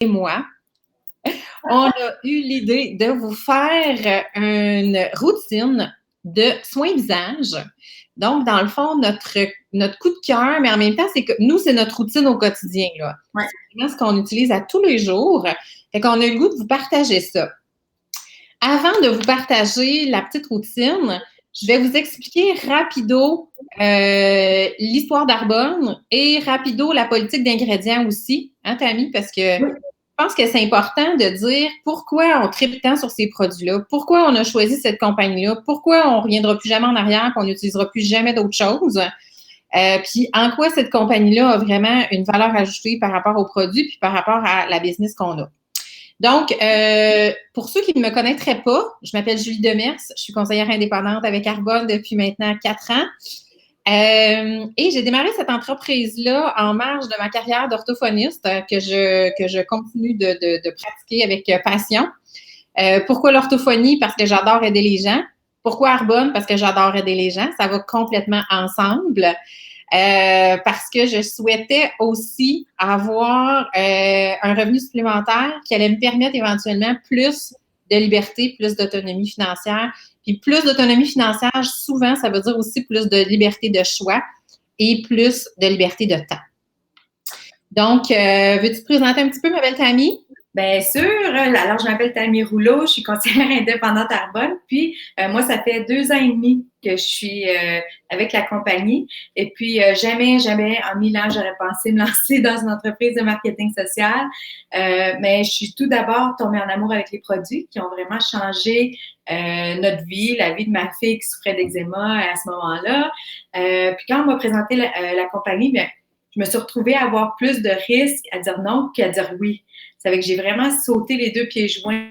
et moi, on a eu l'idée de vous faire une routine de soins visage. Donc, dans le fond, notre coup de cœur, mais en même temps, c'est que nous, c'est notre routine au quotidien, là. Ouais. C'est vraiment ce qu'on utilise à tous les jours. Fait qu'on a le goût de vous partager ça. Avant de vous partager la petite routine, je vais vous expliquer rapido l'histoire d'Arbonne et rapido la politique d'ingrédients aussi, hein, Tammy? Parce que je pense que c'est important de dire pourquoi on tripe tant sur ces produits-là, pourquoi on a choisi cette compagnie-là, pourquoi on ne reviendra plus jamais en arrière, qu'on n'utilisera plus jamais d'autres choses. Puis en quoi cette compagnie-là a vraiment une valeur ajoutée par rapport aux produits puis par rapport à la business qu'on a. Donc, pour ceux qui ne me connaîtraient pas, je m'appelle Julie Demers, je suis conseillère indépendante avec Arbonne depuis maintenant 4 ans. Et j'ai démarré cette entreprise-là en marge de ma carrière d'orthophoniste que je continue de pratiquer avec passion. Pourquoi l'orthophonie? Parce que j'adore aider les gens. Pourquoi Arbonne? Parce que j'adore aider les gens. Ça va complètement ensemble. Parce que je souhaitais aussi avoir un revenu supplémentaire qui allait me permettre éventuellement plus de liberté, plus d'autonomie financière. Puis plus d'autonomie financière, souvent, ça veut dire aussi plus de liberté de choix et plus de liberté de temps. Donc, veux-tu te présenter un petit peu, ma belle Tammy? Bien sûr. Alors, je m'appelle Tammy Rouleau, je suis conseillère indépendante à Arbonne. Puis, moi, ça fait 2 ans et demi que je suis avec la compagnie. Et puis, jamais en 1000 ans, j'aurais pensé me lancer dans une entreprise de marketing social. Mais je suis tout d'abord tombée en amour avec les produits qui ont vraiment changé notre vie, la vie de ma fille qui souffrait d'eczéma à ce moment-là. Puis, quand on m'a présenté la compagnie, bien, je me suis retrouvée à avoir plus de risques à dire non qu'à dire oui. C'est avec que j'ai vraiment sauté les 2 pieds joints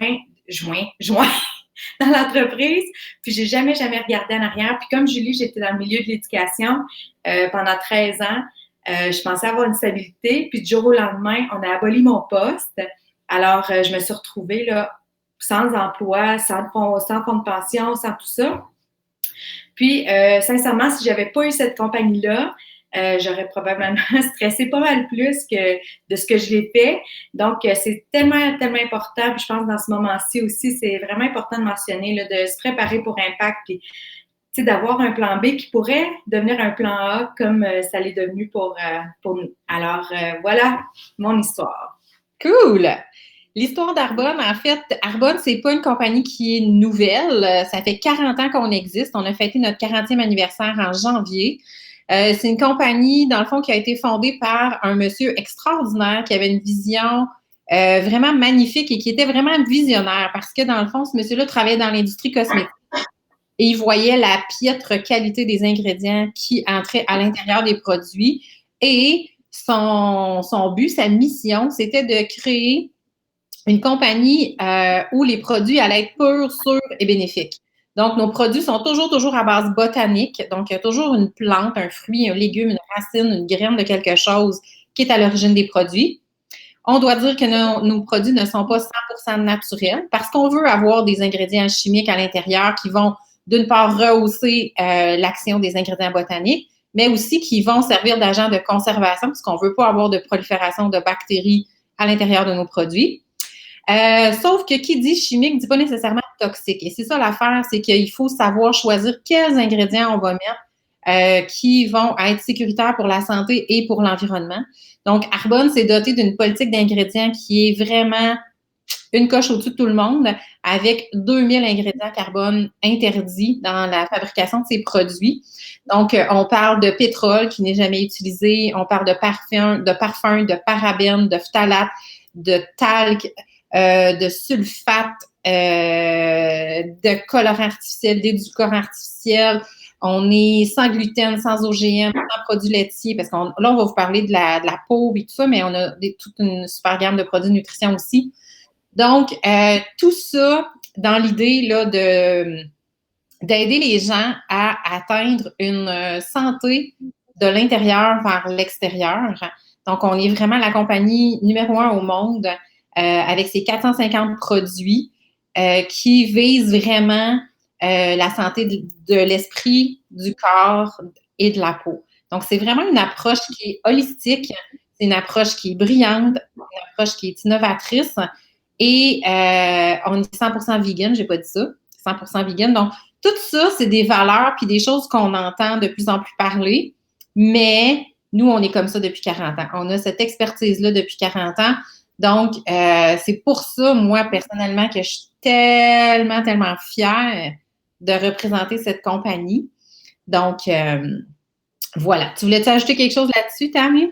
dans l'entreprise. Puis, j'ai jamais regardé en arrière. Puis, comme Julie, j'étais dans le milieu de l'éducation pendant 13 ans. Je pensais avoir une stabilité. Puis, du jour au lendemain, on a aboli mon poste. Alors, je me suis retrouvée là, sans emploi, sans fonds de pension, sans tout ça. Puis, sincèrement, si j'avais pas eu cette compagnie-là, j'aurais probablement stressé pas mal plus que de ce que je l'ai fait. Donc, c'est tellement important. Puis, je pense dans ce moment-ci aussi, c'est vraiment important de mentionner, là, de se préparer pour Impact. Puis, d'avoir un plan B qui pourrait devenir un plan A comme ça l'est devenu pour nous. Alors, voilà mon histoire. Cool! L'histoire d'Arbonne, en fait, Arbonne, c'est pas une compagnie qui est nouvelle. Ça fait 40 ans qu'on existe. On a fêté notre 40e anniversaire en janvier. C'est une compagnie, dans le fond, qui a été fondée par un monsieur extraordinaire qui avait une vision vraiment magnifique et qui était vraiment visionnaire parce que, dans le fond, ce monsieur-là travaillait dans l'industrie cosmétique et il voyait la piètre qualité des ingrédients qui entraient à l'intérieur des produits. Et son but, sa mission, c'était de créer une compagnie où les produits allaient être purs, sûrs et bénéfiques. Donc, nos produits sont toujours à base botanique. Donc, il y a toujours une plante, un fruit, un légume, une racine, une graine de quelque chose qui est à l'origine des produits. On doit dire que nos produits ne sont pas 100% naturels parce qu'on veut avoir des ingrédients chimiques à l'intérieur qui vont, d'une part, rehausser l'action des ingrédients botaniques, mais aussi qui vont servir d'agent de conservation parce qu'on ne veut pas avoir de prolifération de bactéries à l'intérieur de nos produits. Sauf que qui dit chimique ne dit pas nécessairement toxique. Et c'est ça l'affaire, c'est qu'il faut savoir choisir quels ingrédients on va mettre qui vont être sécuritaires pour la santé et pour l'environnement. Donc, Arbonne s'est doté d'une politique d'ingrédients qui est vraiment une coche au-dessus de tout le monde, avec 2000 ingrédients carbone interdits dans la fabrication de ces produits. Donc, on parle de pétrole qui n'est jamais utilisé, on parle de parfum, de parabènes, de phtalates, de talc, de sulfate, de colorants artificiels, d'édulcorants artificiels. On est sans gluten, sans OGM, sans produits laitiers, parce qu'on là, on va vous parler de la peau et tout ça, mais on a toute une super gamme de produits de nutrition aussi. Donc, tout ça dans l'idée là, d'aider les gens à atteindre une santé de l'intérieur vers l'extérieur. Donc, on est vraiment la compagnie numéro 1 au monde avec ses 450 produits qui visent vraiment la santé de l'esprit, du corps et de la peau. Donc, c'est vraiment une approche qui est holistique. C'est une approche qui est brillante, une approche qui est innovatrice et on est 100% vegan, j'ai pas dit ça, 100% vegan. Donc, tout ça, c'est des valeurs puis des choses qu'on entend de plus en plus parler, mais nous, on est comme ça depuis 40 ans. On a cette expertise-là depuis 40 ans. Donc, c'est pour ça, moi, personnellement, que je suis tellement, tellement fière de représenter cette compagnie. Donc, voilà. Tu voulais-tu ajouter quelque chose là-dessus, Tammy?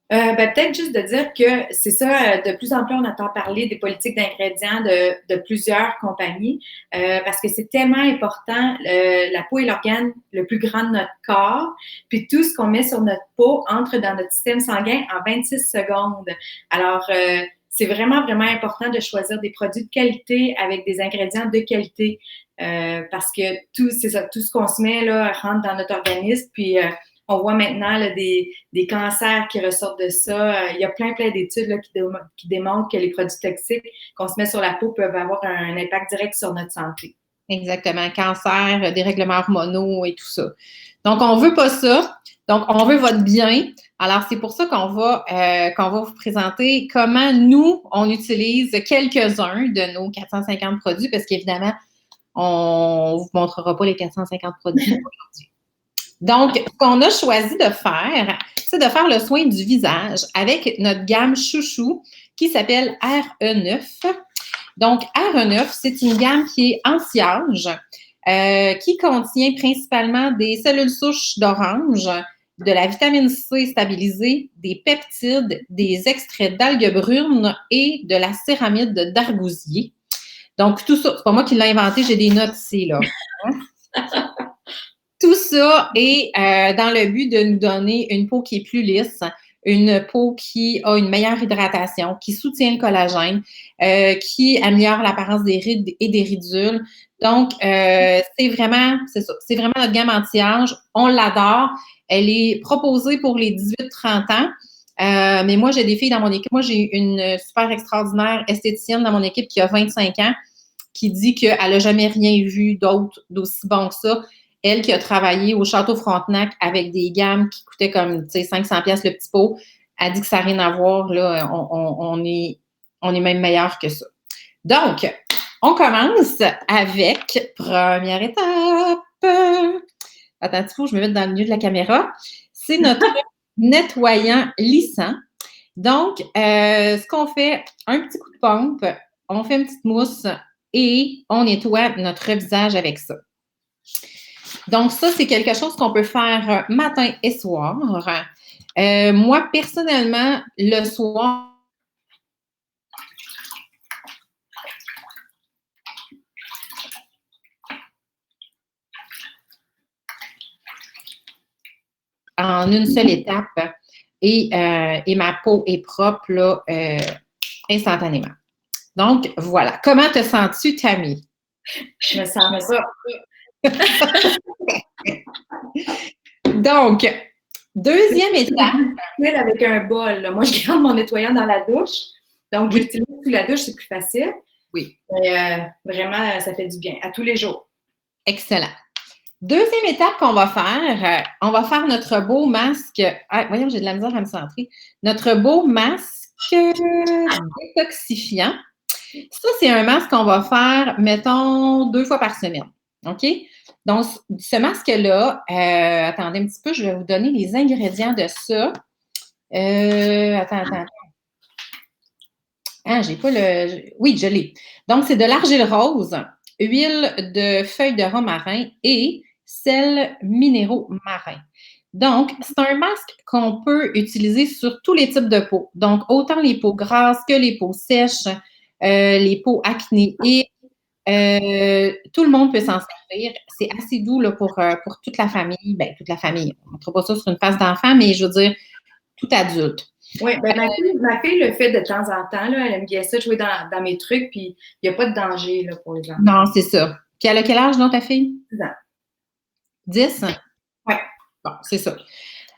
Peut-être juste de dire que c'est ça, de plus en plus, on entend parler des politiques d'ingrédients de plusieurs compagnies parce que c'est tellement important. La peau est l'organe le plus grand de notre corps, puis tout ce qu'on met sur notre peau entre dans notre système sanguin en 26 secondes. Alors, c'est vraiment, vraiment important de choisir des produits de qualité avec des ingrédients de qualité parce que c'est ça, tout ce qu'on se met là, rentre dans notre organisme, puis on voit maintenant là, des cancers qui ressortent de ça. Il y a plein d'études là, qui démontrent que les produits toxiques qu'on se met sur la peau peuvent avoir un impact direct sur notre santé. Exactement. Cancer, dérèglements hormonaux et tout ça. Donc, on veut pas ça. Donc, on veut votre bien. Alors, c'est pour ça qu'on va vous présenter comment nous, on utilise quelques-uns de nos 450 produits parce qu'évidemment, on ne vous montrera pas les 450 produits aujourd'hui. Donc, ce qu'on a choisi de faire, c'est de faire le soin du visage avec notre gamme chouchou qui s'appelle RE9. Donc, RE9, c'est une gamme qui est anti-âge, qui contient principalement des cellules souches d'orange, de la vitamine C stabilisée, des peptides, des extraits d'algues brunes et de la céramide d'argousier. Donc, tout ça, c'est pas moi qui l'ai inventé, j'ai des notes ici, là. Tout ça est dans le but de nous donner une peau qui est plus lisse, une peau qui a une meilleure hydratation, qui soutient le collagène, qui améliore l'apparence des rides et des ridules. Donc, c'est vraiment notre gamme anti-âge. On l'adore. Elle est proposée pour les 18-30 ans. Mais moi, j'ai des filles dans mon équipe. Moi, j'ai une super extraordinaire esthéticienne dans mon équipe qui a 25 ans, qui dit qu'elle n'a jamais rien vu d'autre d'aussi bon que ça. Elle qui a travaillé au Château Frontenac avec des gammes qui coûtaient comme 500$ le petit pot, a dit que ça n'a rien à voir. Là, on est même meilleur que ça. Donc, on commence avec première étape. Attends un petit peu, je me mets dans le milieu de la caméra. C'est notre nettoyant lissant. Donc, ce qu'on fait, un petit coup de pompe, on fait une petite mousse et on nettoie notre visage avec ça. Donc, ça, c'est quelque chose qu'on peut faire matin et soir. Moi, personnellement, le soir, en une seule étape et ma peau est propre là, instantanément. Donc, voilà. Comment te sens-tu, Tammy? Je me sens ça. Donc, deuxième étape. Avec un bol. Là. Moi, je garde mon nettoyant dans la douche. Donc, j'utilise sous la douche, c'est plus facile. Oui. Mais vraiment, ça fait du bien à tous les jours. Excellent. Deuxième étape qu'on va on va faire notre beau masque. Ah, voyons, j'ai de la misère à me centrer. Notre beau masque détoxifiant. Ça, c'est un masque qu'on va faire, mettons, 2 fois par semaine. OK? Donc, ce masque-là, attendez un petit peu, je vais vous donner les ingrédients de ça. Attends. Ah, j'ai pas le... Oui, je l'ai. Donc, c'est de l'argile rose, huile de feuilles de romarin et sels minéraux marins. Donc, c'est un masque qu'on peut utiliser sur tous les types de peau. Donc, autant les peaux grasses que les peaux sèches, les peaux acnéiques. Tout le monde peut s'en servir. C'est assez doux là, pour toute la famille. Bien, toute la famille. On ne mettra pas ça sur une face d'enfant, mais je veux dire, tout adulte. Oui, ben ma fille le fait de temps en temps. Là, elle aime bien ça, jouer dans mes trucs, puis il n'y a pas de danger là, pour les enfants. Non, c'est ça. Puis elle a quel âge, donc, ta fille? 10 ans. 10? Oui. Bon, c'est ça.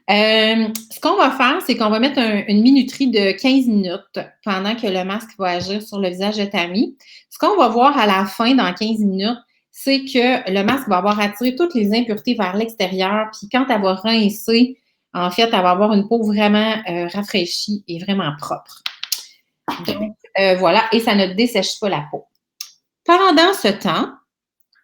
Ce qu'on va faire, c'est qu'on va mettre une minuterie de 15 minutes pendant que le masque va agir sur le visage de Tammy. Ce qu'on va voir à la fin, dans 15 minutes, c'est que le masque va avoir attiré toutes les impuretés vers l'extérieur, puis quand elle va rincer, En fait, elle va avoir une peau vraiment rafraîchie et vraiment propre. Donc, voilà, et ça ne dessèche pas la peau. Pendant ce temps,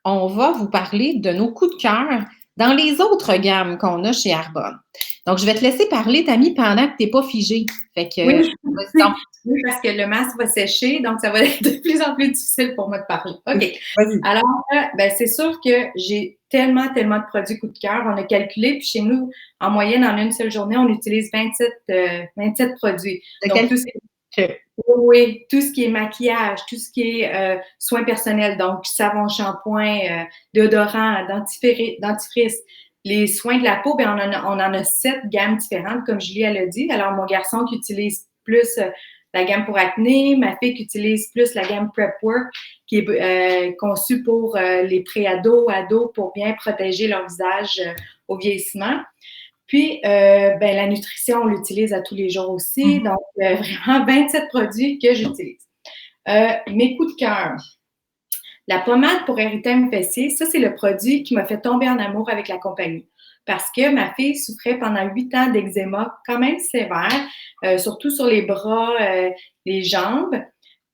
on va vous parler de nos coups de cœur dans les autres gammes qu'on a chez Arbonne. Donc, je vais te laisser parler, Tammy, pendant que tu n'es pas figée. Fait que, Oui, donc, oui, parce que le masque va sécher, donc ça va être de plus en plus difficile pour moi de parler. OK. vas-y. Alors, ben, c'est sûr que j'ai tellement de produits coup de cœur. On a calculé, puis chez nous, en moyenne, en une seule journée, on utilise 27 produits. De Donc, quel... oui, tout ce qui est maquillage, tout ce qui est soins personnels, donc savon, shampoing, déodorant, dentifrice. Les soins de la peau, ben on en a 7 gammes différentes, comme Julie elle a dit. Alors, mon garçon qui utilise plus la gamme pour acné, ma fille qui utilise plus la gamme Prep Work, qui est conçue pour les pré-ados, ados, pour bien protéger leur visage au vieillissement. Puis, ben, la nutrition, on l'utilise à tous les jours aussi. Donc, vraiment 27 produits que j'utilise. Mes coups de cœur. La pommade pour érythème fessier, ça, c'est le produit qui m'a fait tomber en amour avec la compagnie. Parce que ma fille souffrait pendant 8 ans d'eczéma quand même sévère, surtout sur les bras, les jambes.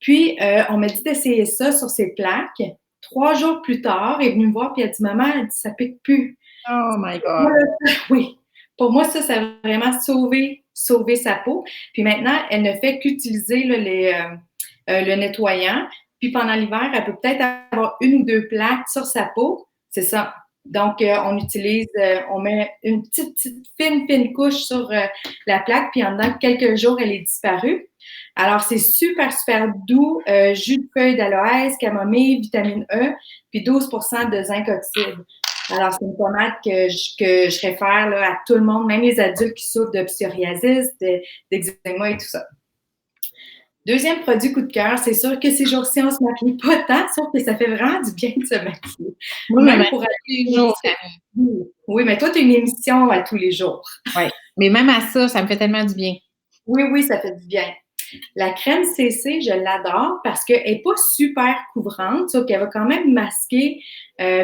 Puis, on m'a dit d'essayer ça sur ses plaques. 3 jours plus tard, elle est venue me voir et elle a dit « Maman, elle dit, ça pique plus. » Oh my God! Oui. Pour moi, ça a vraiment sauvé sa peau. Puis maintenant, elle ne fait qu'utiliser le nettoyant. Puis pendant l'hiver, elle peut peut-être avoir 1 ou 2 plaques sur sa peau. C'est ça. Donc, on met une petite fine couche sur la plaque, puis en dedans quelques jours, elle est disparue. Alors, c'est super doux. Jus de feuille d'aloès, camomille, vitamine E, puis 12% de zinc oxyde. Alors, c'est une pommade que je réfère là, à tout le monde, même les adultes qui souffrent de psoriasis, d'eczéma et tout ça. Deuxième produit coup de cœur, c'est sûr que ces jours-ci, on ne se maquille pas tant, sauf que ça fait vraiment du bien de se maquiller. Moi, même pour aller tous les jours. Oui, mais toi, tu as une émission à tous les jours. Oui, mais même à ça, ça me fait tellement du bien. Oui, ça fait du bien. La crème CC, je l'adore parce qu'elle n'est pas super couvrante, sauf qu'elle va quand même masquer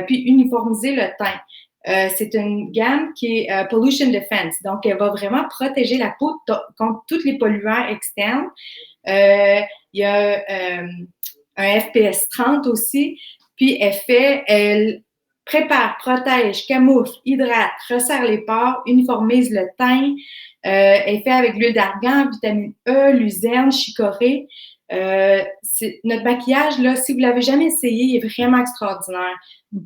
puis uniformiser le teint. C'est une gamme qui est Pollution Defense, donc elle va vraiment protéger la peau contre tous les polluants externes. Il y a un FPS 30 aussi, puis elle prépare, protège, camoufle, hydrate, resserre les pores, uniformise le teint. Elle fait avec l'huile d'argan, vitamine E, luzerne, chicorée. Notre maquillage, là, si vous ne l'avez jamais essayé, il est vraiment extraordinaire.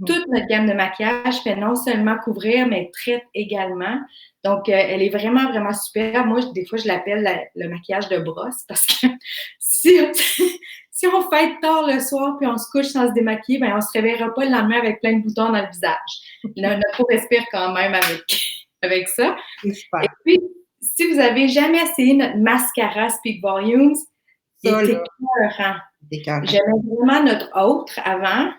Toute notre gamme de maquillage fait non seulement couvrir, mais traite également. Donc, elle est vraiment super. Moi, des fois, je l'appelle le maquillage de brosse parce que si on fête tard le soir puis on se couche sans se démaquiller, ben, on ne se réveillera pas le lendemain avec plein de boutons dans le visage. Notre peau respire quand même avec ça. Et puis, si vous n'avez jamais essayé notre mascara Speak Volumes, il est écœurant. J'aimais vraiment notre autre avant.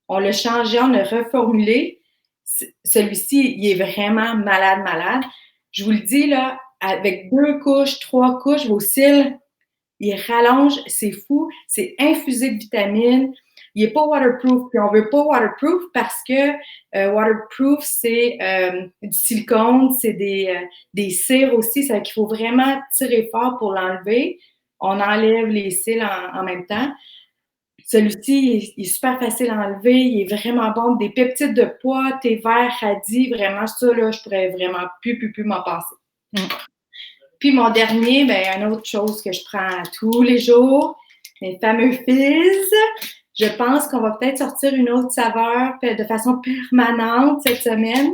On l'a changé, on l'a reformulé. Celui-ci, il est vraiment malade. Je vous le dis, là, avec 2 couches, 3 couches, vos cils, ils rallongent, c'est fou. C'est infusé de vitamines. Il n'est pas waterproof. Puis on ne veut pas waterproof parce que waterproof, c'est du silicone, c'est des cires aussi. Ça veut dire qu'il faut vraiment tirer fort pour l'enlever. On enlève les cils en même temps. Celui-ci, il est super facile à enlever. Il est vraiment bon. Des peptides de pois, thé vert, radis. Vraiment, ça, là, je pourrais vraiment plus m'en passer. Puis mon dernier, ben, une autre chose que je prends tous les jours, les fameux fizz. Je pense qu'on va peut-être sortir une autre saveur de façon permanente cette semaine.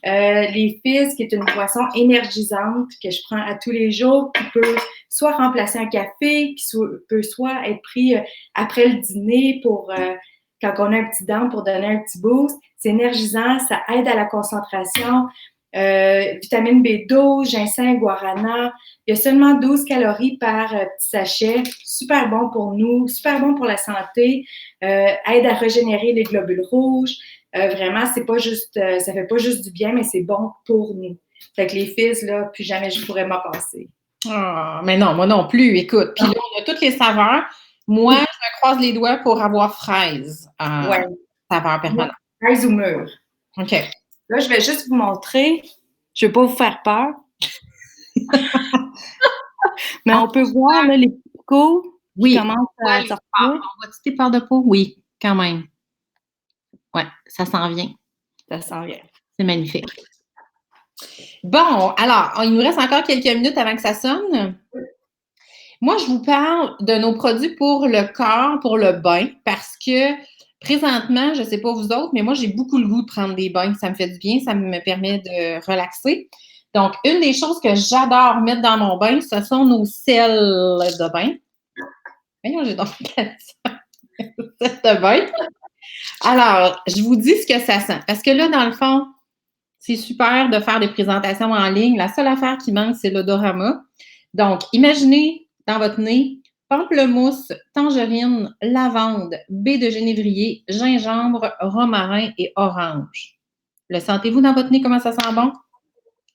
Les fizz, qui est une boisson énergisante que je prends à tous les jours, qui peut soit remplacer un café, qui peut soit être pris après le dîner pour quand on a un petit down pour donner un petit boost. C'est énergisant, ça aide à la concentration. Vitamine B12, ginseng, guarana. Il y a seulement 12 calories par petit sachet. Super bon pour nous, super bon pour la santé. Aide à régénérer les globules rouges. Vraiment, c'est pas juste, ça fait pas juste du bien, mais c'est bon pour nous. Fait que les fizz, là, plus jamais je pourrais m'en passer. Ah, mais non, moi non plus. Écoute, puis là, on a toutes les saveurs. Moi, je me croise les doigts pour avoir fraise. Saveur permanente. Fraise ou mûre. OK. Là, je vais juste vous montrer. Je ne veux pas vous faire peur. Mais on peut voir là, les petits picots qui commencent à sortir. On voit-tu tes parts de peau? Oui, quand même. Oui, ça s'en vient. Ça s'en vient. C'est magnifique. Bon, alors, il nous reste encore quelques minutes avant que ça sonne. Moi, je vous parle de nos produits pour le corps, pour le bain, parce que présentement, je ne sais pas vous autres, mais moi, j'ai beaucoup le goût de prendre des bains. Ça me fait du bien, ça me permet de relaxer. Donc, une des choses que j'adore mettre dans mon bain, ce sont nos sels de bain. Voyons, j'ai donc de bain. Alors, je vous dis ce que ça sent. Parce que là, dans le fond, c'est super de faire des présentations en ligne. La seule affaire qui manque, c'est l'odorama. Donc, imaginez dans votre nez pamplemousse, tangerine, lavande, baie de génévrier, gingembre, romarin et orange. Le sentez-vous dans votre nez? Comment ça sent bon?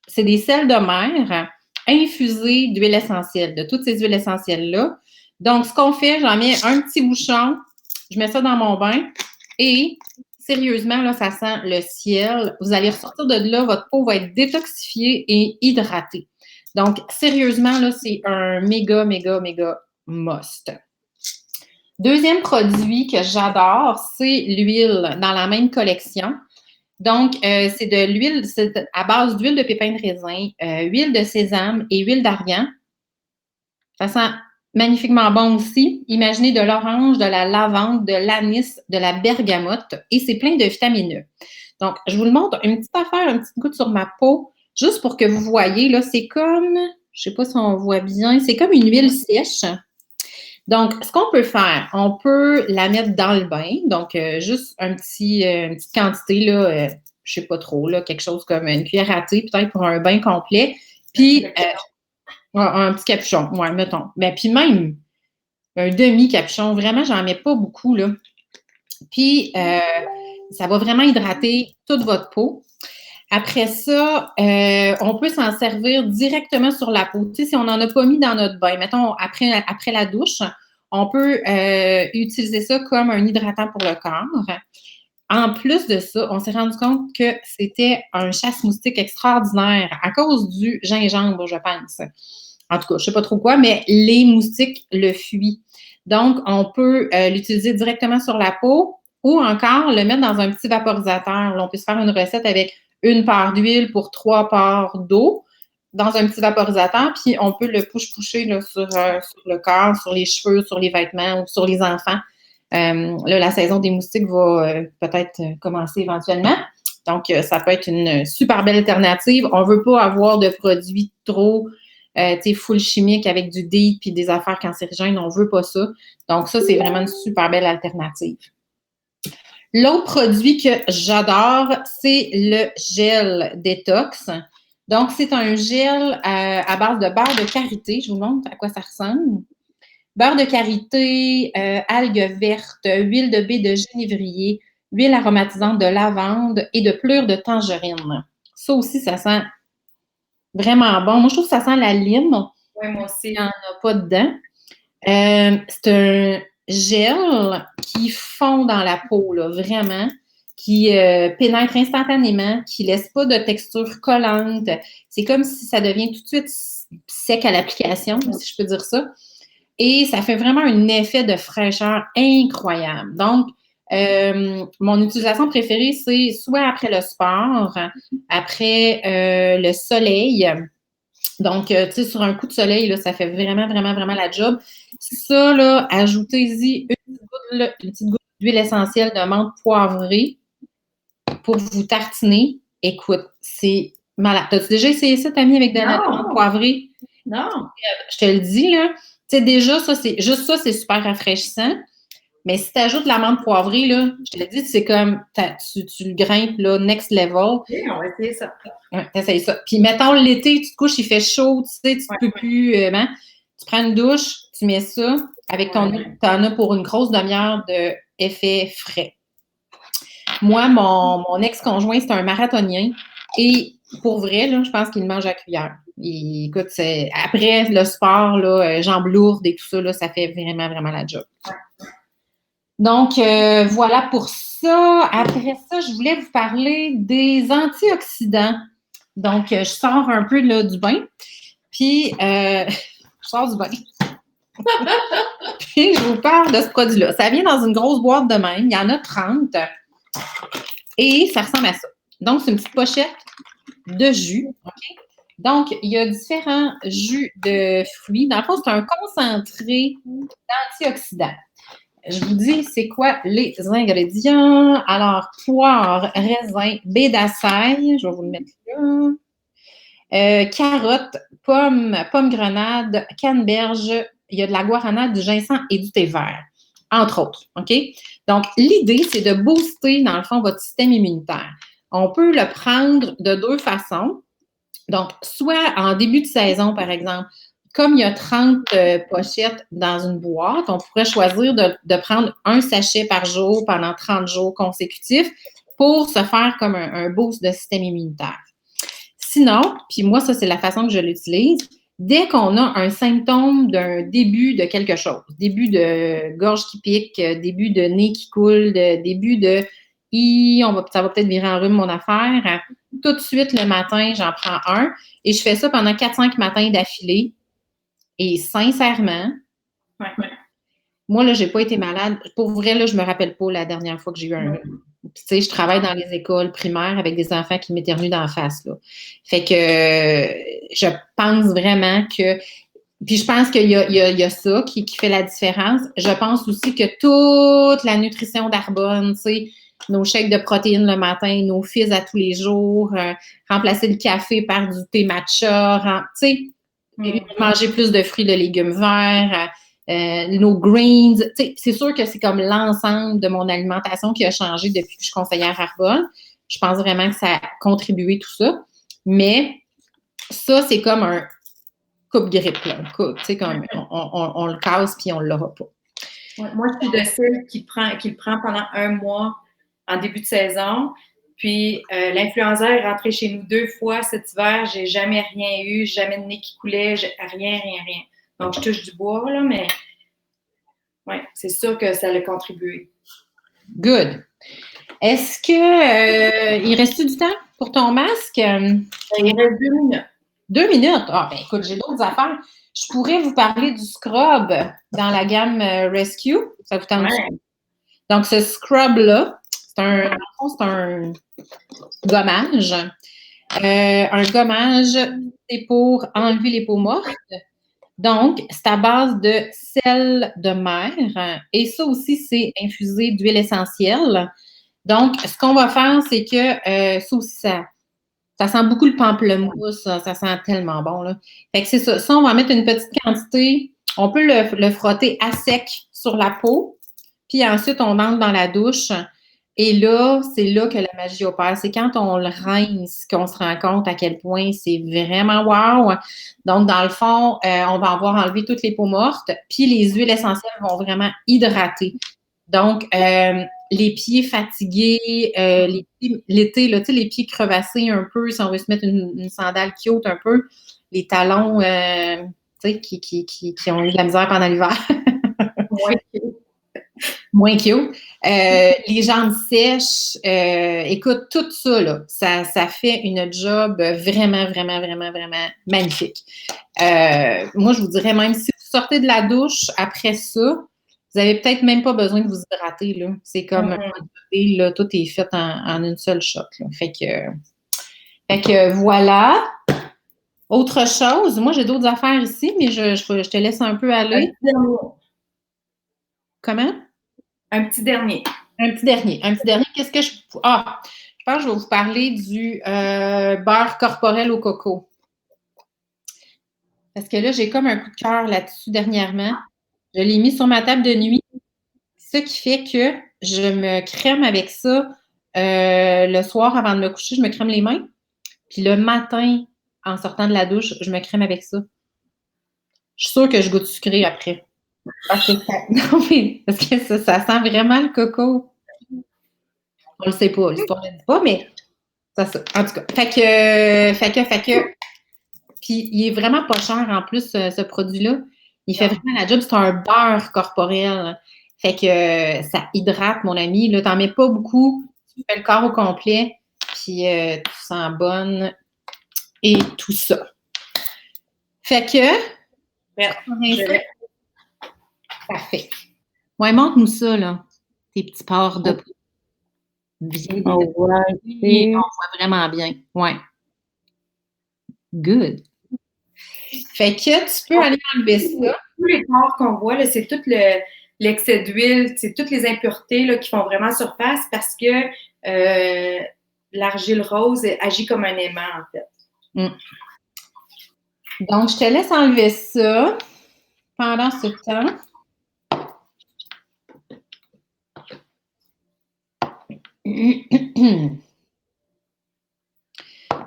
C'est des sels de mer infusés d'huile essentielle, de toutes ces huiles essentielles-là. Donc, ce qu'on fait, j'en mets un petit bouchon, je mets ça dans mon bain et sérieusement, là, ça sent le ciel. Vous allez ressortir de là, votre peau va être détoxifiée et hydratée. Donc, sérieusement, là, c'est un méga, méga, méga must. Deuxième produit que j'adore, c'est l'huile dans la même collection. Donc, c'est de l'huile, c'est à base d'huile de pépins de raisin, huile de sésame et huile d'argan. Ça sent magnifiquement bon aussi. Imaginez de l'orange, de la lavande, de l'anis, de la bergamote et c'est plein de vitamines E. Donc, je vous le montre, une petite affaire, une petite goutte sur ma peau, juste pour que vous voyez, là, c'est comme, je ne sais pas si on voit bien, c'est comme une huile sèche. Donc, ce qu'on peut faire, on peut la mettre dans le bain, donc juste une petite quantité, là, je ne sais pas trop, là, quelque chose comme une cuillère à thé, peut-être pour un bain complet, puis un petit capuchon, ouais, mettons. Ben, puis même un demi-capuchon, vraiment, j'en mets pas beaucoup, là. Puis, ça va vraiment hydrater toute votre peau. Après ça, on peut s'en servir directement sur la peau. Tu sais, si on n'en a pas mis dans notre bain, mettons, après la douche, on peut utiliser ça comme un hydratant pour le corps. En plus de ça, on s'est rendu compte que c'était un chasse-moustique extraordinaire à cause du gingembre, je pense. En tout cas, je ne sais pas trop quoi, mais les moustiques le fuient. Donc, on peut l'utiliser directement sur la peau ou encore le mettre dans un petit vaporisateur. Là, on peut se faire une recette avec une part d'huile pour 3 parts d'eau dans un petit vaporisateur, puis on peut le push-pusher là, sur le corps, sur les cheveux, sur les vêtements ou sur les enfants. Là, la saison des moustiques va peut-être commencer éventuellement. Donc, ça peut être une super belle alternative. On ne veut pas avoir de produits trop full chimique avec du DEET puis des affaires cancérigènes. On ne veut pas ça. Donc, ça, c'est vraiment une super belle alternative. L'autre produit que j'adore, c'est le gel détox. Donc, c'est un gel à base de beurre de karité. Je vous montre à quoi ça ressemble. Beurre de karité, algues vertes, huile de baie de génévrier, huile aromatisante de lavande et de pelure de tangerine. Ça aussi, ça sent vraiment bon. Moi, je trouve que ça sent la lime. Oui, moi aussi. Il n'y en a pas dedans. C'est un gel qui fond dans la peau, là, vraiment, qui pénètre instantanément, qui ne laisse pas de texture collante. C'est comme si ça devient tout de suite sec à l'application, si je peux dire ça. Et ça fait vraiment un effet de fraîcheur incroyable. Donc, mon utilisation préférée, c'est soit après le sport, après le soleil. Donc, tu sais, sur un coup de soleil, là, ça fait vraiment, vraiment, vraiment la job. Ça, là, ajoutez-y une petite goutte d'huile essentielle de menthe poivrée pour vous tartiner. Écoute, c'est malade. T'as-tu déjà essayé ça, Tammy, avec de la menthe poivrée? Non. Je te le dis, là. Tu sais, déjà, c'est super rafraîchissant. Mais si tu ajoutes la menthe poivrée, là, je te le dis, c'est comme, tu le grimpes, là, next level. OK, on va essayer ça. Ouais, t'essayes ça. Puis, mettons, l'été, tu te couches, il fait chaud, tu sais, tu ne peux plus, tu prends une douche, tu mets ça, avec t'en as pour une grosse demi-heure d'effet frais. Moi, mon ex-conjoint, c'est un marathonien. Et pour vrai, là, je pense qu'il mange à cuillère. Écoute, après le sport, là, jambes lourdes et tout ça, là, ça fait vraiment, vraiment la job. Donc, voilà pour ça. Après ça, je voulais vous parler des antioxydants. Donc, je sors un peu là, du bain. Puis, je sors du bain. Puis, je vous parle de ce produit-là. Ça vient dans une grosse boîte de même. Il y en a 30. Et ça ressemble à ça. Donc, c'est une petite pochette de jus. Okay? Donc, il y a différents jus de fruits. Dans le fond, c'est un concentré d'antioxydants. Je vous dis, c'est quoi les ingrédients? Alors, poire, raisin, baie d'aceille, je vais vous le mettre là. Carottes, pommes grenade, canneberge, il y a de la guarana, du ginseng et du thé vert, entre autres. OK? Donc, l'idée, c'est de booster, dans le fond, votre système immunitaire. On peut le prendre de deux façons. Donc, soit en début de saison, par exemple, comme il y a 30 pochettes dans une boîte, on pourrait choisir de prendre un sachet par jour pendant 30 jours consécutifs pour se faire comme un boost de système immunitaire. Sinon, puis moi, ça, c'est la façon que je l'utilise, dès qu'on a un symptôme d'un début de quelque chose, début de gorge qui pique, début de nez qui coule, début de ça va peut-être virer en rhume mon affaire. Tout de suite, le matin, j'en prends un et je fais ça pendant 4-5 matins d'affilée. Et sincèrement, moi, là, j'ai pas été malade. Pour vrai, là, je me rappelle pas la dernière fois que j'ai eu un rhume. Puis, tu sais, je travaille dans les écoles primaires avec des enfants qui m'éternuent d'en face, là. Fait que je pense vraiment que... Puis je pense qu'il y a ça qui fait la différence. Je pense aussi que toute la nutrition d'Arbonne, tu sais, nos shakes de protéines le matin, nos fizz à tous les jours, remplacer le café par du thé matcha, tu sais, manger plus de fruits, de légumes verts, nos greens. Tu sais, c'est sûr que c'est comme l'ensemble de mon alimentation qui a changé depuis que je suis conseillère Arbonne. Je pense vraiment que ça a contribué tout ça. Mais ça, c'est comme un coupe-grippe, là. Tu sais, comme on le casse puis on ne l'aura pas. Moi, je suis de celle qui le prend pendant un mois en début de saison. Puis, l'influenza est rentré chez nous 2 fois cet hiver. J'ai jamais rien eu, jamais de nez qui coulait, rien. Donc, je touche du bois, là, mais oui, c'est sûr que ça a contribué. Good. Est-ce que il reste du temps pour ton masque? Il reste 2 minutes. 2 minutes? Ah, ben écoute, j'ai d'autres affaires. Je pourrais vous parler du scrub dans la gamme Rescue. Ça vous tente? Ouais. Donc, ce scrub-là, c'est un gommage. Un gommage, c'est pour enlever les peaux mortes. Donc, c'est à base de sel de mer. Et ça aussi, c'est infusé d'huile essentielle. Donc, ce qu'on va faire, c'est que ça aussi, ça sent beaucoup le pamplemousse. Ça sent tellement bon, là. Fait que c'est ça. Ça, on va mettre une petite quantité. On peut le frotter à sec sur la peau. Puis ensuite, on entre dans la douche. Et là, c'est là que la magie opère. C'est quand on le rince qu'on se rend compte à quel point c'est vraiment wow. Donc, dans le fond, on va avoir enlevé toutes les peaux mortes. Puis les huiles essentielles vont vraiment hydrater. Donc, les pieds fatigués, l'été, là, tu sais, les pieds crevassés un peu, si on veut se mettre une sandale qui ôte un peu, les talons, tu sais, qui ont eu de la misère pendant l'hiver. Moins cute. Les jambes sèches, écoute, tout ça, là, ça fait une job vraiment, vraiment, vraiment, vraiment magnifique. Moi, je vous dirais, même si vous sortez de la douche après ça, vous n'avez peut-être même pas besoin de vous hydrater, là. C'est comme, là, tout est fait en une seule shot, là. Fait que voilà. Autre chose, moi, j'ai d'autres affaires ici, mais je te laisse un peu aller. Comment? Un petit dernier. Qu'est-ce que je pense que je vais vous parler du beurre corporel au coco. Parce que là, j'ai comme un coup de cœur là-dessus dernièrement. Je l'ai mis sur ma table de nuit. Ce qui fait que je me crème avec ça le soir avant de me coucher. Je me crème les mains. Puis le matin, en sortant de la douche, je me crème avec ça. Je suis sûre que je goûte sucré après. Parce que ça sent vraiment le coco. On le sait pas, l'histoire ne le dit pas, mais ça. En tout cas, fait que, puis il est vraiment pas cher en plus, ce produit-là. Il fait vraiment la job, c'est un beurre corporel. Fait que ça hydrate, mon ami. Là, t'en mets pas beaucoup, tu fais le corps au complet, puis tu sens bonne. et tout ça. Fait que, parfait. Ouais, montre-nous ça, là. Tes petits ports de peau. Bien. On voit vraiment bien. Ouais. Good. Fait que tu peux aller enlever ça. Tous les pores qu'on voit, là, c'est tout l'excès d'huile, c'est toutes les impuretés là, qui font vraiment surface parce que l'argile rose agit comme un aimant, en fait. Donc, je te laisse enlever ça pendant ce temps.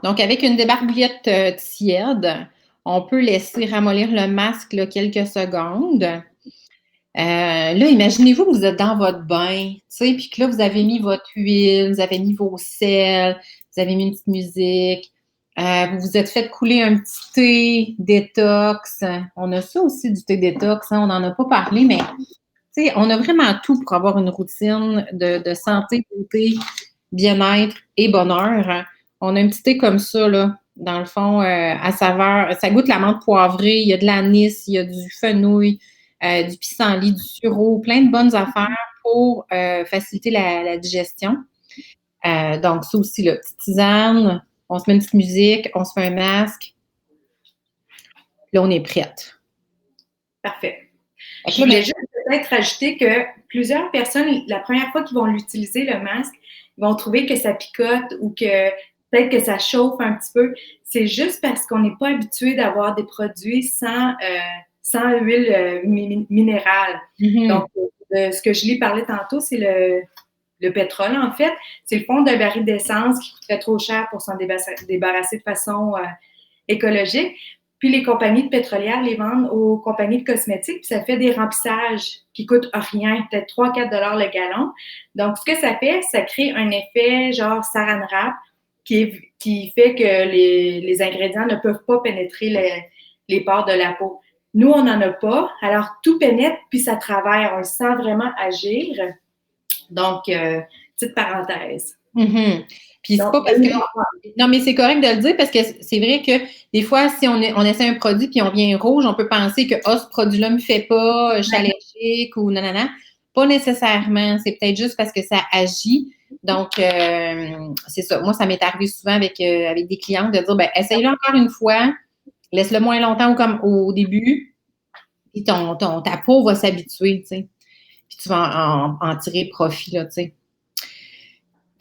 Donc, avec une débarbouillette tiède, on peut laisser ramollir le masque là, quelques secondes. Là, imaginez-vous que vous êtes dans votre bain, tu sais, puis que là, vous avez mis votre huile, vous avez mis vos sels, vous avez mis une petite musique, vous vous êtes fait couler un petit thé détox. On a ça aussi, du thé détox, hein, on n'en a pas parlé, mais tu sais, on a vraiment tout pour avoir une routine de santé, beauté, bien-être et bonheur. On a un petit thé comme ça, là, dans le fond, à saveur. Ça goûte la menthe poivrée, il y a de l'anis, il y a du fenouil, du pissenlit, du sureau, plein de bonnes affaires pour faciliter la digestion. Donc, ça aussi, là, petite tisane, on se met une petite musique, on se fait un masque. Là, on est prête. Parfait. Je voulais juste peut-être ajouter que plusieurs personnes, la première fois qu'ils vont l'utiliser, le masque, ils vont trouver que ça picote ou que peut-être que ça chauffe un petit peu. C'est juste parce qu'on n'est pas habitué d'avoir des produits sans huile minérale. Donc, ce que je lui parlais tantôt, c'est le pétrole, en fait. C'est le fond d'un baril d'essence qui coûterait trop cher pour s'en débarrasser de façon écologique. Puis les compagnies pétrolières les vendent aux compagnies de cosmétiques, puis ça fait des remplissages qui coûtent rien, peut-être 3-4 $ le gallon. Donc, ce que ça fait, ça crée un effet genre saran wrap qui fait que les ingrédients ne peuvent pas pénétrer les pores de la peau. Nous, on n'en a pas, alors tout pénètre, puis ça travaille, on le sent vraiment agir. Donc, petite parenthèse. Puis c'est pas parce que... Non, mais c'est correct de le dire parce que c'est vrai que des fois, si on essaie un produit puis on vient rouge, on peut penser que ce produit-là me fait pas, je suis allergique ou nanana. Pas nécessairement. C'est peut-être juste parce que ça agit. Donc, c'est ça. Moi, ça m'est arrivé souvent avec des clientes de dire, essaye-le encore une fois, laisse-le moins longtemps comme au début, puis ta peau va s'habituer, tu sais. Puis tu vas en tirer profit, là, tu sais.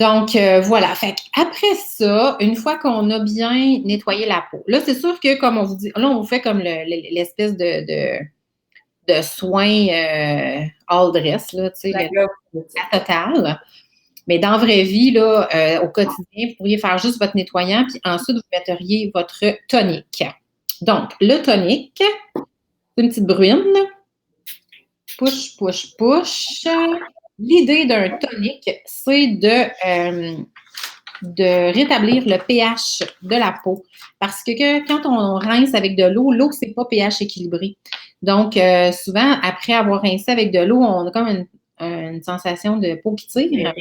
Donc, voilà. Fait après ça, une fois qu'on a bien nettoyé la peau, là, c'est sûr que, comme on vous dit, là, on vous fait comme l'espèce de soin all dress, là, tu sais, la totale. Mais dans la vraie vie, là, au quotidien, vous pourriez faire juste votre nettoyant, puis ensuite, vous metteriez votre tonique. Donc, le tonique, c'est une petite bruine. Push, push, push. L'idée d'un tonique, c'est de rétablir le pH de la peau. Parce que quand on rince avec de l'eau, c'est pas pH équilibré. Donc, souvent, après avoir rincé avec de l'eau, on a comme une sensation de peau qui tire.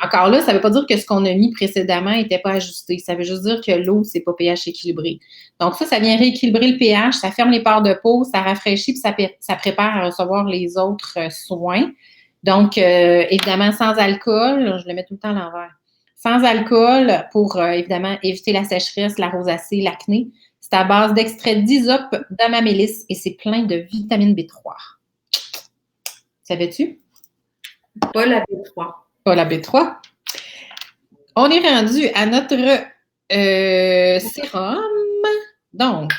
Encore là, ça ne veut pas dire que ce qu'on a mis précédemment n'était pas ajusté. Ça veut juste dire que l'eau, c'est pas pH équilibré. Donc, ça vient rééquilibrer le pH, ça ferme les pores de peau, ça rafraîchit puis ça prépare à recevoir les autres soins. Donc, évidemment, sans alcool, je le mets tout le temps à l'envers. Sans alcool pour, évidemment, éviter la sécheresse, la rosacée, l'acné. C'est à base d'extrait d'hysope, d'amamélis et c'est plein de vitamine B3. Savais-tu? Pas la B3. Pas la B3. On est rendu à notre sérum. Donc,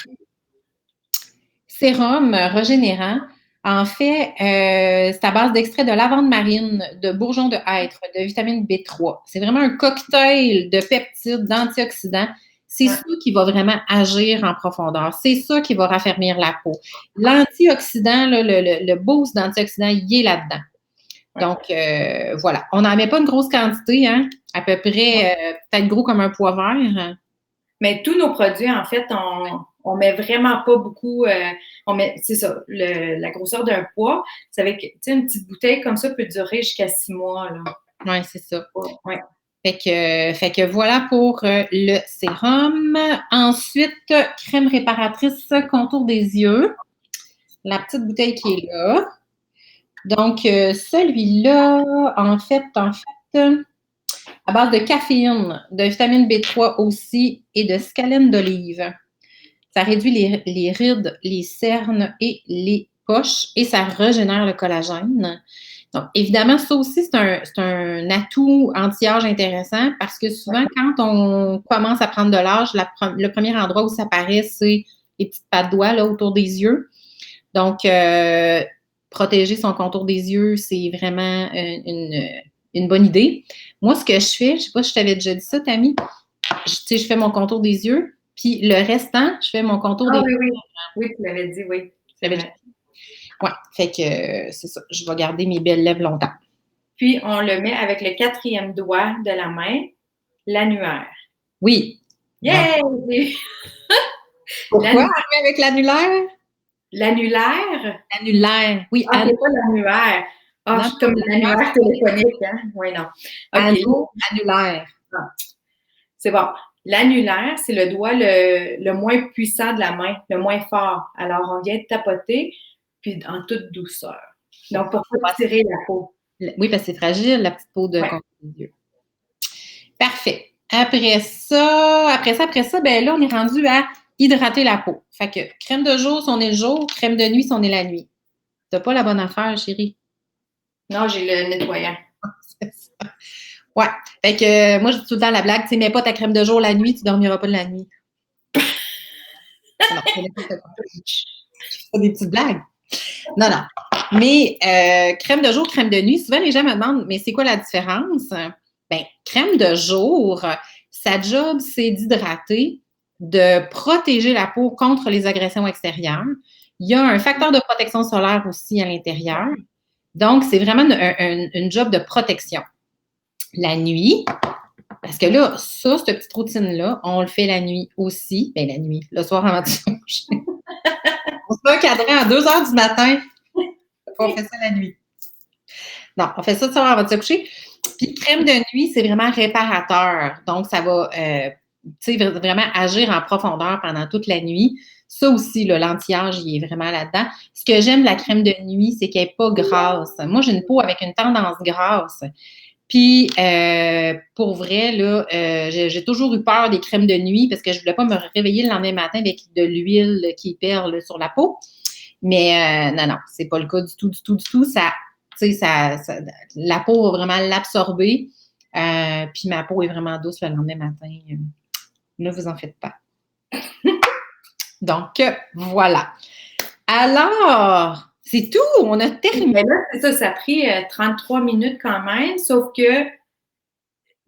sérum régénérant. En fait, c'est à base d'extrait de lavande marine, de bourgeon de hêtre, de vitamine B3. C'est vraiment un cocktail de peptides, d'antioxydants. C'est ça qui va vraiment agir en profondeur. C'est ça qui va raffermir la peau. L'antioxydant, le boost d'antioxydants, il est là-dedans. Donc, voilà. On n'en met pas une grosse quantité, hein? À peu près, peut-être gros comme un pois vert. Mais tous nos produits, en fait, on met vraiment pas beaucoup. C'est ça, la grosseur d'un pois. C'est avec, tu sais, une petite bouteille comme ça peut durer jusqu'à 6 mois, là. Oui, c'est ça. Ouais. Fait que voilà pour le sérum. Ensuite, crème réparatrice contour des yeux. La petite bouteille qui est là. Donc, celui-là, en fait, à base de caféine, de vitamine B3 aussi et de scalène d'olive. Ça réduit les rides, les cernes et les poches et ça régénère le collagène. Donc, évidemment, ça aussi, c'est un atout anti-âge intéressant parce que souvent, quand on commence à prendre de l'âge, le premier endroit où ça apparaît, c'est les petites pattes doigts là, autour des yeux. Donc, protéger son contour des yeux, c'est vraiment une bonne idée. Moi, ce que je fais, je ne sais pas si je t'avais déjà dit ça, Tammy, je fais mon contour des yeux, puis le restant, je fais mon contour des yeux. Oui, oui. Oui, tu l'avais dit, oui. Tu l'avais dit. Oui, fait que c'est ça. Je vais garder mes belles lèvres longtemps. Puis, on le met avec le 4e doigt de la main, l'annulaire. Oui. Yay! Pourquoi avec l'annulaire? L'annulaire? L'annulaire, oui. Ah, c'est pas l'annulaire. Ah, je suis comme l'annulaire téléphonique, hein? Oui, non. OK. Annulaire. Ah. C'est bon. L'annulaire, c'est le doigt le moins puissant de la main, le moins fort. Alors, on vient tapoter, puis en toute douceur. Donc, pour pas tirer la peau. Oui, parce que c'est fragile, la petite peau de contour des yeux. Parfait. Après ça, ben là, on est rendu à hydrater la peau. Fait que crème de jour si on est le jour, crème de nuit si on est la nuit. T'as pas la bonne affaire, chérie? Non, j'ai le nettoyant. C'est ça. Ouais. Fait que moi, je dis tout le temps la blague, tu sais, mets pas ta crème de jour la nuit, tu dormiras pas de la nuit. Non, c'est pas des petites blagues. Non, non. Mais crème de jour, crème de nuit, souvent les gens me demandent, mais c'est quoi la différence? Ben, crème de jour, sa job, c'est d'hydrater, de protéger la peau contre les agressions extérieures. Il y a un facteur de protection solaire aussi à l'intérieur. Donc, c'est vraiment une job de protection. La nuit, parce que là, ça, cette petite routine-là, on le fait la nuit aussi. Bien, la nuit, le soir avant de se coucher. On se met un cadran à 2 heures du matin. On fait ça la nuit. Non, on fait ça le soir avant de se coucher. Puis, crème de nuit, c'est vraiment réparateur. Donc, ça va vraiment agir en profondeur pendant toute la nuit. Ça aussi, l'anti-âge, il est vraiment là-dedans. Ce que j'aime de la crème de nuit, c'est qu'elle n'est pas grasse. Moi, j'ai une peau avec une tendance grasse. Puis, pour vrai, là, j'ai toujours eu peur des crèmes de nuit parce que je ne voulais pas me réveiller le lendemain matin avec de l'huile qui perle sur la peau. Mais non, c'est pas le cas du tout. La peau va vraiment l'absorber. Puis ma peau est vraiment douce le lendemain matin. Ne vous en faites pas. Donc, voilà. Alors, c'est tout. On a terminé. Mais là, c'est ça, ça a pris 33 minutes quand même, sauf que, tu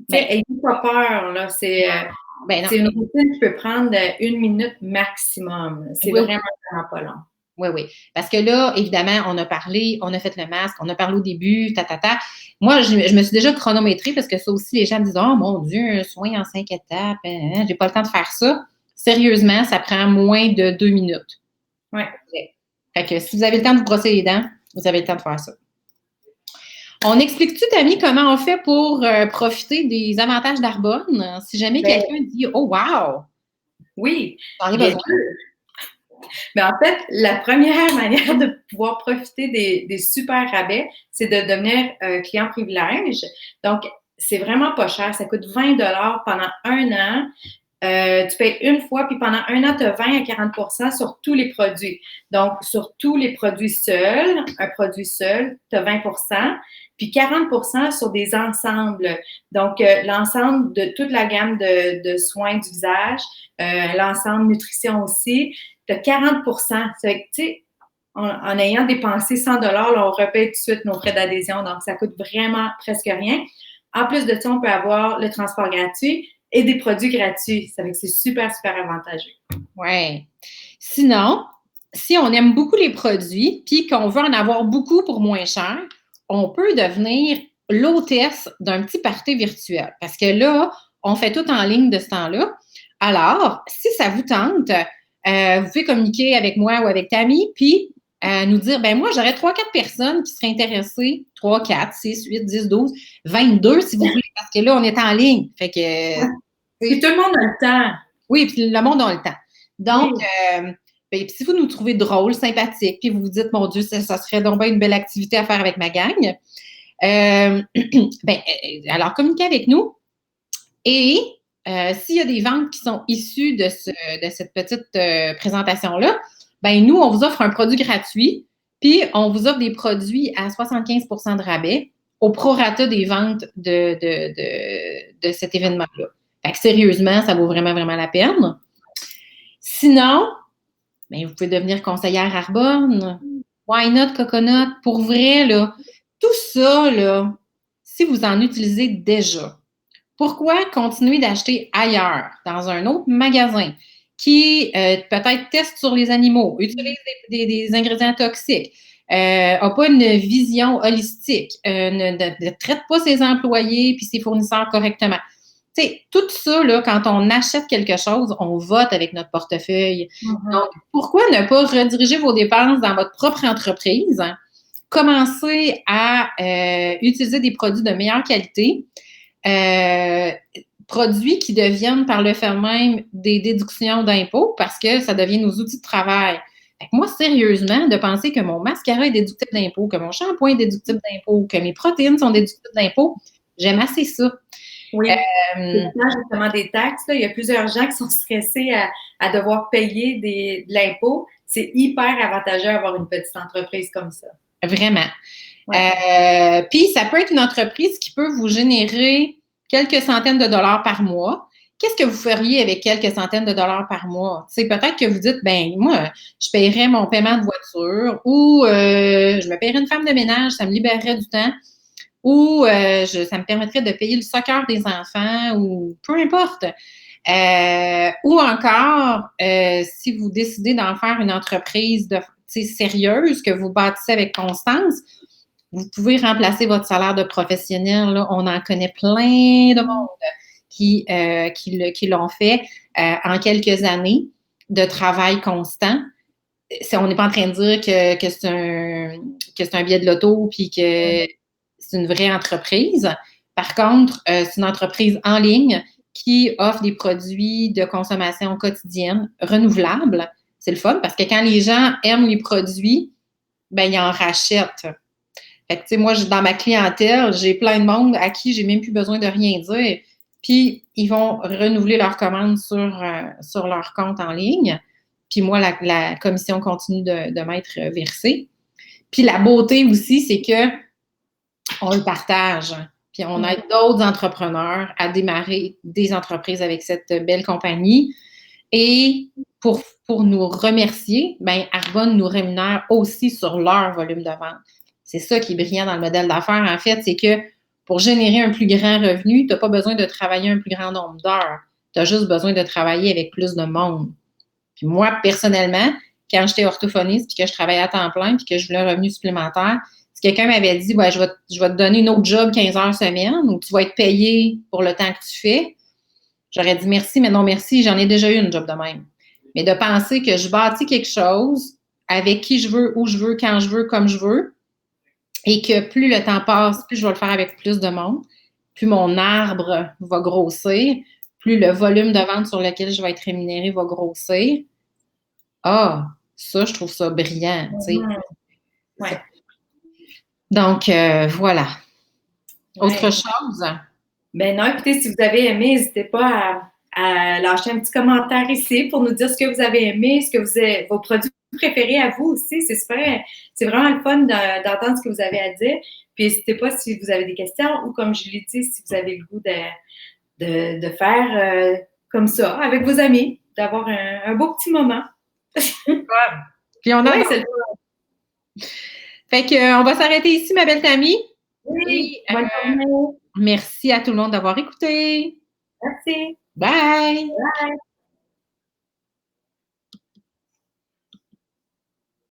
sais, ayez pas peur, là. C'est une routine qui peut prendre 1 minute maximum. C'est vraiment pas long. Oui, oui. Parce que là, évidemment, on a parlé, on a fait le masque, on a parlé au début, Moi, je me suis déjà chronométrée parce que ça aussi, les gens me disent « Oh mon Dieu, un soin en 5 étapes, j'ai pas le temps de faire ça. » Sérieusement, ça prend moins de 2 minutes. Oui. Fait que si vous avez le temps de vous brosser les dents, vous avez le temps de faire ça. On explique-tu, Tammy, comment on fait pour profiter des avantages d'Arbonne? Si jamais quelqu'un dit « Oh, wow! » Oui. J'en ai besoin. Mais en fait, la première manière de pouvoir profiter des super rabais, c'est de devenir client privilège. Donc, c'est vraiment pas cher. Ça coûte 20 $ pendant 1 an. Tu payes une fois, puis pendant 1 an, tu as 20 à 40 sur tous les produits. Donc, sur tous les produits seuls, un produit seul, tu as 20 puis 40 sur des ensembles. Donc, l'ensemble de toute la gamme de soins du visage, l'ensemble nutrition aussi, tu as 40 Ça fait que, tu sais, en ayant dépensé 100 $, là, on repaye tout de suite nos frais d'adhésion. Donc, ça coûte vraiment presque rien. En plus de ça, on peut avoir le transport gratuit et des produits gratuits. Ça fait que c'est super, super avantageux. Oui. Sinon, si on aime beaucoup les produits puis qu'on veut en avoir beaucoup pour moins cher, on peut devenir l'hôtesse d'un petit party virtuel. Parce que là, on fait tout en ligne de ce temps-là. Alors, si ça vous tente, vous pouvez communiquer avec moi ou avec Tammy, puis à nous dire, ben moi, j'aurais 3-4 personnes qui seraient intéressées. 3, 4, 6, 8, 10, 12, 22 si vous voulez, parce que là, on est en ligne. Fait que. Puis tout le monde a le temps. Oui, puis le monde a le temps. Donc, ben, si vous nous trouvez drôle, sympathique, puis vous vous dites, mon Dieu, ça serait donc bien une belle activité à faire avec ma gang, alors communiquez avec nous. Et s'il y a des ventes qui sont issues de cette petite présentation-là, ben nous, on vous offre un produit gratuit, puis on vous offre des produits à 75 de rabais au prorata des ventes de cet événement-là. Fait que sérieusement, ça vaut vraiment, vraiment la peine. Sinon, ben, vous pouvez devenir conseillère Arbonne. Why not Coconut? Pour vrai, là, tout ça, là, si vous en utilisez déjà, pourquoi continuer d'acheter ailleurs, dans un autre magasin, qui peut-être teste sur les animaux, utilise des ingrédients toxiques, n'a pas une vision holistique, ne traite pas ses employés puis ses fournisseurs correctement. Tu sais, tout ça, là, quand on achète quelque chose, on vote avec notre portefeuille. Donc, pourquoi ne pas rediriger vos dépenses dans votre propre entreprise? Commencer à utiliser des produits de meilleure qualité, produits qui deviennent par le fait même des déductions d'impôts parce que ça devient nos outils de travail. Fait que moi, sérieusement, de penser que mon mascara est déductible d'impôts, que mon shampoing est déductible d'impôts, que mes protéines sont déductibles d'impôts, j'aime assez ça. Oui, justement des taxes, là, il y a plusieurs gens qui sont stressés à devoir payer de l'impôt. C'est hyper avantageux d'avoir une petite entreprise comme ça. Vraiment. Puis, ça peut être une entreprise qui peut vous générer quelques centaines de dollars par mois. Qu'est-ce que vous feriez avec quelques centaines de dollars par mois? C'est peut-être que vous dites, ben moi, je paierais mon paiement de voiture ou je me paierais une femme de ménage, ça me libérerait du temps. Ou ça me permettrait de payer le soccer des enfants ou peu importe. Ou encore, si vous décidez d'en faire une entreprise sérieuse que vous bâtissez avec constance, vous pouvez remplacer votre salaire de professionnel. Là. On en connaît plein de monde qui l'ont fait en quelques années de travail constant. On n'est pas en train de dire que c'est un billet de loto puis que c'est une vraie entreprise. Par contre, c'est une entreprise en ligne qui offre des produits de consommation quotidienne renouvelables. C'est le fun parce que quand les gens aiment les produits, ben ils en rachètent. Fait que, tu sais, moi, dans ma clientèle, j'ai plein de monde à qui j'ai même plus besoin de rien dire. Puis, ils vont renouveler leur commande sur leur compte en ligne. Puis moi, la commission continue de m'être versée. Puis la beauté aussi, c'est que on le partage. Puis on aide d'autres entrepreneurs à démarrer des entreprises avec cette belle compagnie. Et pour nous remercier, ben Arbonne nous rémunère aussi sur leur volume de vente. C'est ça qui est brillant dans le modèle d'affaires, en fait, c'est que pour générer un plus grand revenu, tu n'as pas besoin de travailler un plus grand nombre d'heures. Tu as juste besoin de travailler avec plus de monde. Puis moi, personnellement, quand j'étais orthophoniste puis que je travaillais à temps plein puis que je voulais un revenu supplémentaire, si quelqu'un m'avait dit ouais, je vais te donner une autre job 15 heures semaine ou tu vas être payé pour le temps que tu fais, j'aurais dit merci, mais non merci, j'en ai déjà eu une job de même. Mais de penser que je bâtis quelque chose avec qui je veux, où je veux, quand je veux, comme je veux, et que plus le temps passe, plus je vais le faire avec plus de monde, plus mon arbre va grossir, plus le volume de vente sur lequel je vais être rémunérée va grossir. Ah, ça, je trouve ça brillant, tu sais. Ouais. Donc, voilà. Autre chose? Ben non, écoutez, si vous avez aimé, n'hésitez pas à lâcher un petit commentaire ici pour nous dire ce que vous avez aimé, vos produits préférés à vous aussi. C'est super, c'est vraiment le fun d'entendre ce que vous avez à dire. Puis n'hésitez pas si vous avez des questions ou comme je l'ai dit, si vous avez le goût de faire comme ça avec vos amis, d'avoir un beau petit moment. Puis on a Fait que on va s'arrêter ici, ma belle Tammy. Oui, bonne journée. Merci à tout le monde d'avoir écouté. Merci. Bye. Bye.